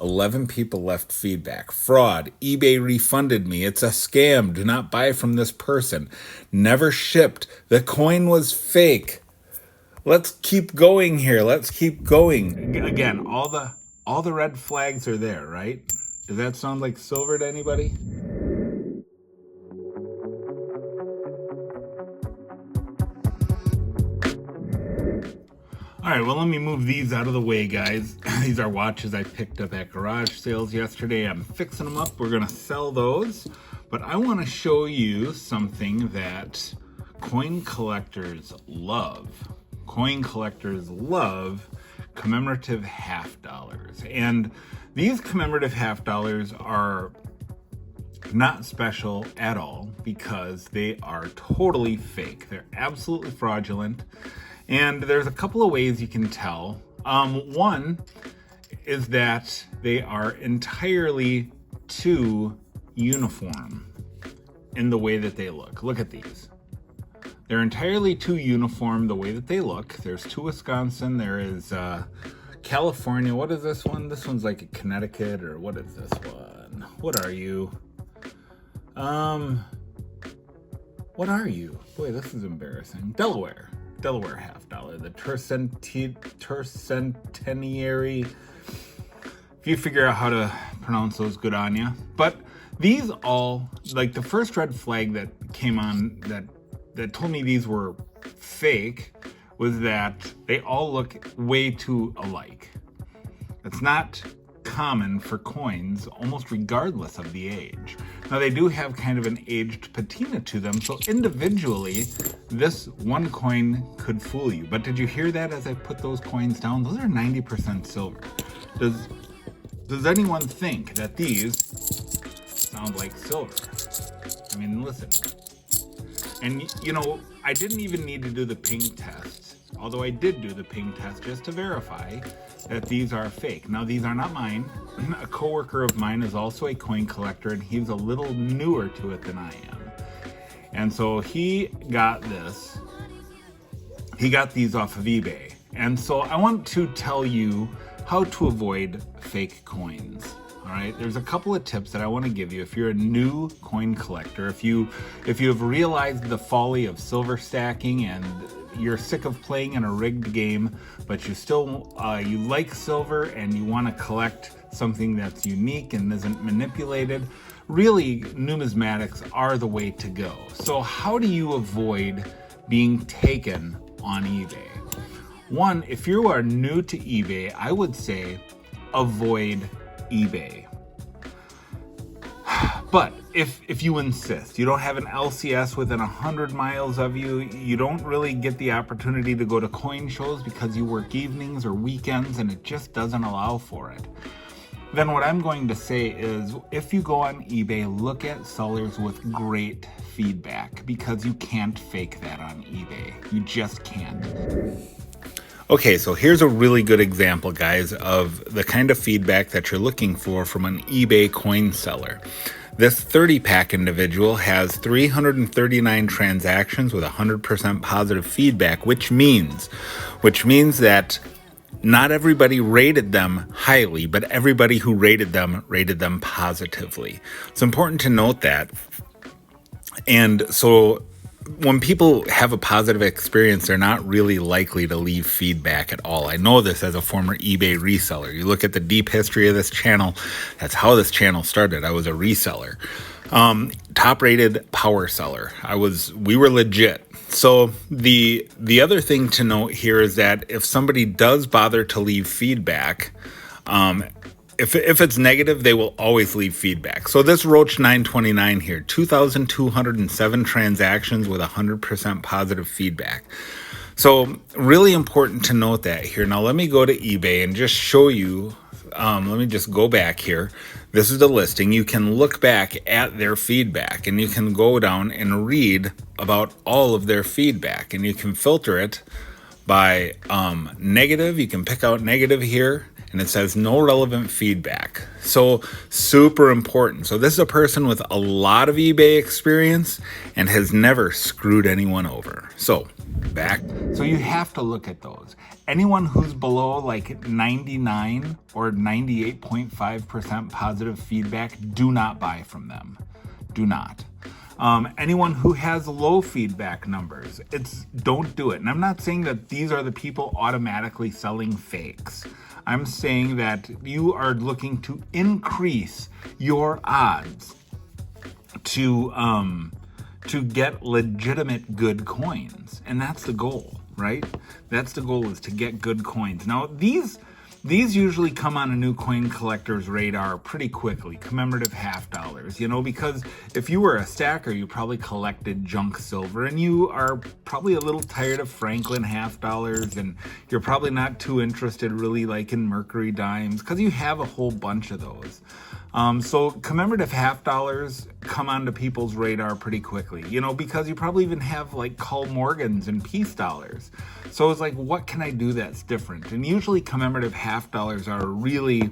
11 people left feedback. Fraud. eBay refunded me. It's a scam. Do not buy from this person. Never shipped. The coin was fake. Let's keep going here. Let's keep going. Again, all the red flags are there, right? Does that sound like silver to anybody? All right, well, let me move these out of the way, guys. These are watches I picked up at garage sales yesterday. I'm fixing them up. We're going to sell those. But I want to show you something that coin collectors love. Coin collectors love commemorative half dollars. And these commemorative half dollars are not special at all because they are totally fake. They're absolutely fraudulent. And there's a couple of ways you can tell. One is that they are entirely too uniform in the way that they look. Look at these. They're entirely too uniform the way that they look. There's two Wisconsin. There is California. What is this one? This one's like a Connecticut, or what is this one? What are you? What are you? Boy, this is embarrassing. Delaware half dollar, the tercentenary. If you figure out how to pronounce those, good on you. But these all, like the first red flag that came on that told me these were fake was that they all look way too alike. It's not common for coins, almost regardless of the age. Now they do have kind of an aged patina to them, so individually this one coin could fool you. But did you hear that as I put those coins down? Those are 90% silver. Does anyone think that these sound like silver? I mean, listen. And you know, I didn't even need to do the ping test, although I did do the ping test just to verify that these are fake. Now, these are not mine. A coworker of mine is also a coin collector, and he's a little newer to it than I am. And so he got this. He got these off of eBay. And so I want to tell you how to avoid fake coins. All right, there's a couple of tips that I want to give you if you're a new coin collector. If you have realized the folly of silver stacking and you're sick of playing in a rigged game, but you still you like silver and you want to collect something that's unique and isn't manipulated, really numismatics are the way to go. So how do you avoid being taken on eBay? One, if you are new to eBay, I would say avoid eBay. But if you insist, you don't have an LCS within 100 miles of you, you don't really get the opportunity to go to coin shows because you work evenings or weekends and it just doesn't allow for it, then what I'm going to say is if you go on eBay, look at sellers with great feedback, because you can't fake that on eBay. You just can't. Okay, so here's a really good example, guys, of the kind of feedback that you're looking for from an eBay coin seller. This 30-pack individual has 339 transactions with 100% positive feedback, which means that not everybody rated them highly, but everybody who rated them positively. It's important to note that. And so when people have a positive experience, they're not really likely to leave feedback at all. I know this as a former eBay reseller. You look at the deep history of this channel, that's how this channel started. I was a reseller. Top rated power seller. We were legit. So the other thing to note here is that if somebody does bother to leave feedback, if it's negative, they will always leave feedback. So this Roach 929 here, 2,207 transactions with 100% positive feedback. So really important to note that here. Now let me go to eBay and just show you. Let me just go back here. This is the listing. You can look back at their feedback and you can go down and read about all of their feedback, and you can filter it by negative. You can pick out negative here. and it says no relevant feedback. So super important. So this is a person with a lot of eBay experience and has never screwed anyone over. So back. So you have to look at those. Anyone who's below like 99 or 98.5% positive feedback, do not buy from them. Do not. Anyone who has low feedback numbers, don't do it. And I'm not saying that these are the people automatically selling fakes. I'm saying that you are looking to increase your odds to get legitimate good coins. And that's the goal, right? That's the goal, is to get good coins. Now, these usually come on a new coin collector's radar pretty quickly, commemorative half dollars, because if you were a stacker, you probably collected junk silver, and you are probably a little tired of Franklin half dollars, and you're probably not too interested really like in Mercury dimes, because you have a whole bunch of those. So commemorative half dollars come onto people's radar pretty quickly, because you probably even have like Carl Morgans and peace dollars. So it's like, what can I do that's different? And usually commemorative half dollars are a really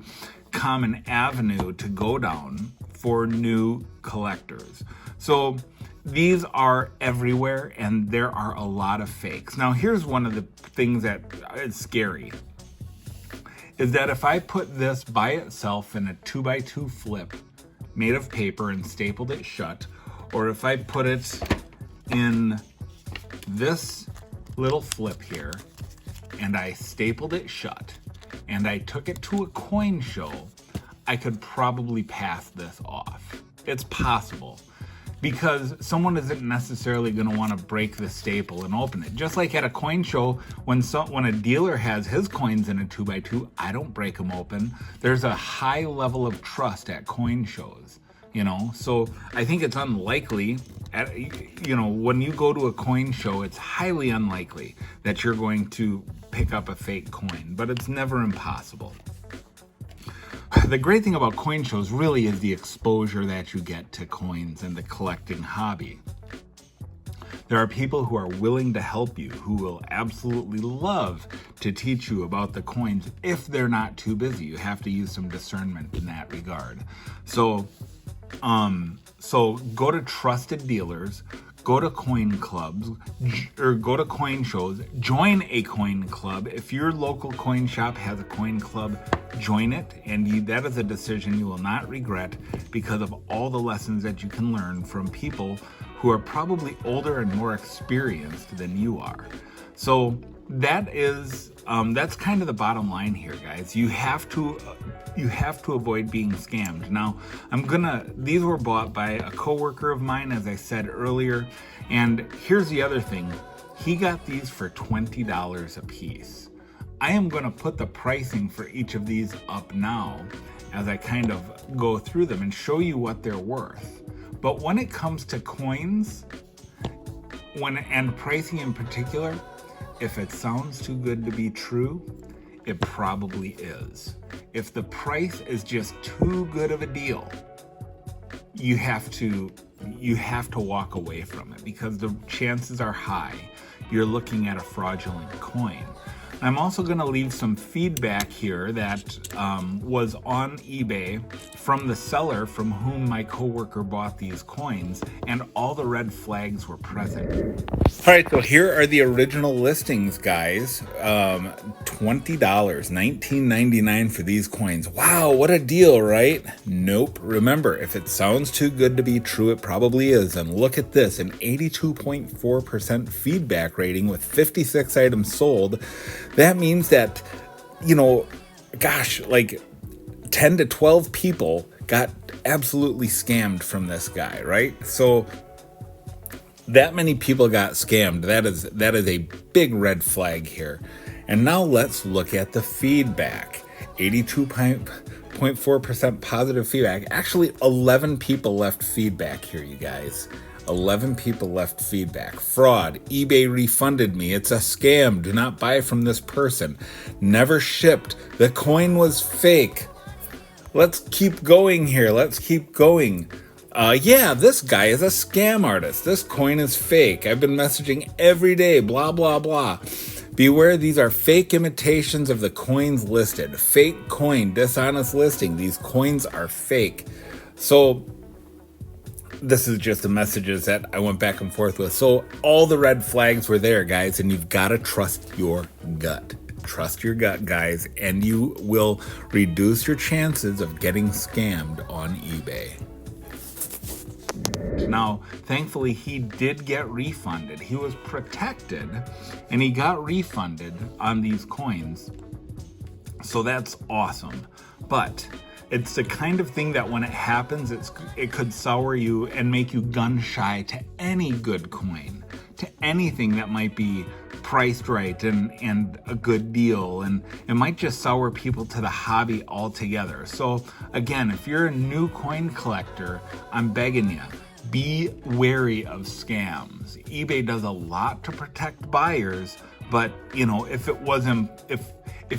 common avenue to go down for new collectors. So these are everywhere, and there are a lot of fakes. Now, here's one of the things that is scary, is that if I put this by itself in a 2x2 flip made of paper and stapled it shut, or if I put it in this little flip here and I stapled it shut and I took it to a coin show, I could probably pass this off. It's possible, because someone isn't necessarily going to want to break the staple and open it. Just like at a coin show, when a dealer has his coins in a 2x2, I don't break them open. There's a high level of trust at coin shows, So I think it's unlikely, when you go to a coin show, it's highly unlikely that you're going to pick up a fake coin, but it's never impossible. The great thing about coin shows really is the exposure that you get to coins and the collecting hobby. There are people who are willing to help you, who will absolutely love to teach you about the coins if they're not too busy. You have to use some discernment in that regard. So go to trusted dealers, go to coin clubs, or go to coin shows, join a coin club. If your local coin shop has a coin club, join it, and that is a decision you will not regret, because of all the lessons that you can learn from people who are probably older and more experienced than you are. So that's kind of the bottom line here, guys. You have to avoid being scammed. Now, these were bought by a coworker of mine, as I said earlier, and here's the other thing. He got these for $20 a piece. I am going to put the pricing for each of these up now as I kind of go through them and show you what they're worth. But when it comes to coins, and pricing in particular, if it sounds too good to be true, it probably is. If the price is just too good of a deal, you have to walk away from it, because the chances are high you're looking at a fraudulent coin. I'm also going to leave some feedback here that was on eBay from the seller from whom my coworker bought these coins, and all the red flags were present. All right, so here are the original listings, guys. $20, $19.99 for these coins. Wow, what a deal, right? Nope. Remember, if it sounds too good to be true, it probably is. And look at this, an 82.4% feedback rating with 56 items sold. That means that, like 10 to 12 people got absolutely scammed from this guy, right? So that many people got scammed. That is a big red flag here. And now let's look at the feedback. 82.4% positive feedback. Actually, 11 people left feedback here, you guys. 11 people left feedback. Fraud. eBay refunded me. It's a scam. Do not buy from this person. Never shipped. The coin was fake. Let's keep going here. Let's keep going. Yeah, this guy is a scam artist. This coin is fake. I've been messaging every day. Blah, blah, blah. Beware, these are fake imitations of the coins listed. Fake coin, dishonest listing. These coins are fake. So this is just the messages that I went back and forth with. So all the red flags were there, guys, and you've got to trust your gut. Trust your gut, guys, and you will reduce your chances of getting scammed on eBay. Now, thankfully, he did get refunded. He was protected, and he got refunded on these coins. So that's awesome. But it's the kind of thing that when it happens, it could sour you and make you gun shy to any good coin, to anything that might be priced right and a good deal, and it might just sour people to the hobby altogether. So again, if you're a new coin collector, I'm begging you, be wary of scams. eBay does a lot to protect buyers, but you know, if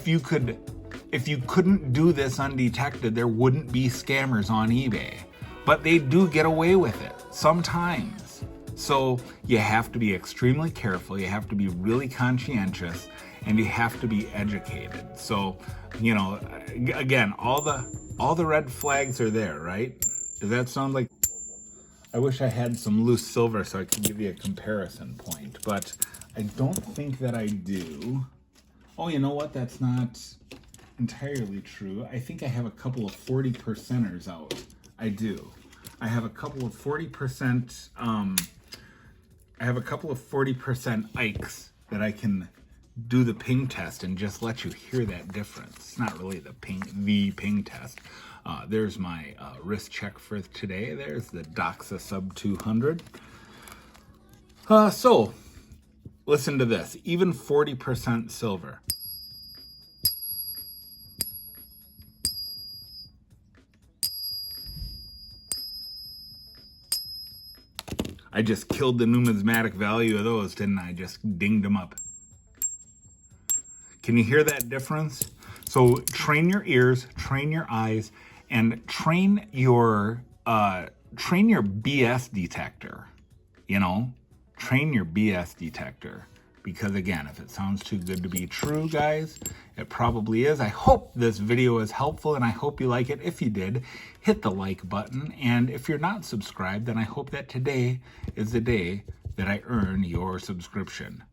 you couldn't do this undetected, there wouldn't be scammers on eBay. But they do get away with it sometimes. So you have to be extremely careful, you have to be really conscientious, and you have to be educated. So, you know, again, all the red flags are there, right? Does that sound like... I wish I had some loose silver so I could give you a comparison point, but I don't think that I do. Oh, you know what? That's not entirely true. I think I have a couple of 40%ers out. I do. I have a couple of 40%, I have a couple of 40% Ikes that I can do the ping test and just let you hear that difference. It's not really the ping test. There's my wrist check for today. There's the Doxa Sub 200. So, listen to this. Even 40% silver. I just killed the numismatic value of those, didn't I? Just dinged them up. Can you hear that difference? So train your ears, train your eyes, and train your BS detector. You know, train your BS detector. Because again, if it sounds too good to be true, guys, it probably is. I hope this video is helpful, and I hope you like it. If you did, hit the like button. And if you're not subscribed, then I hope that today is the day that I earn your subscription.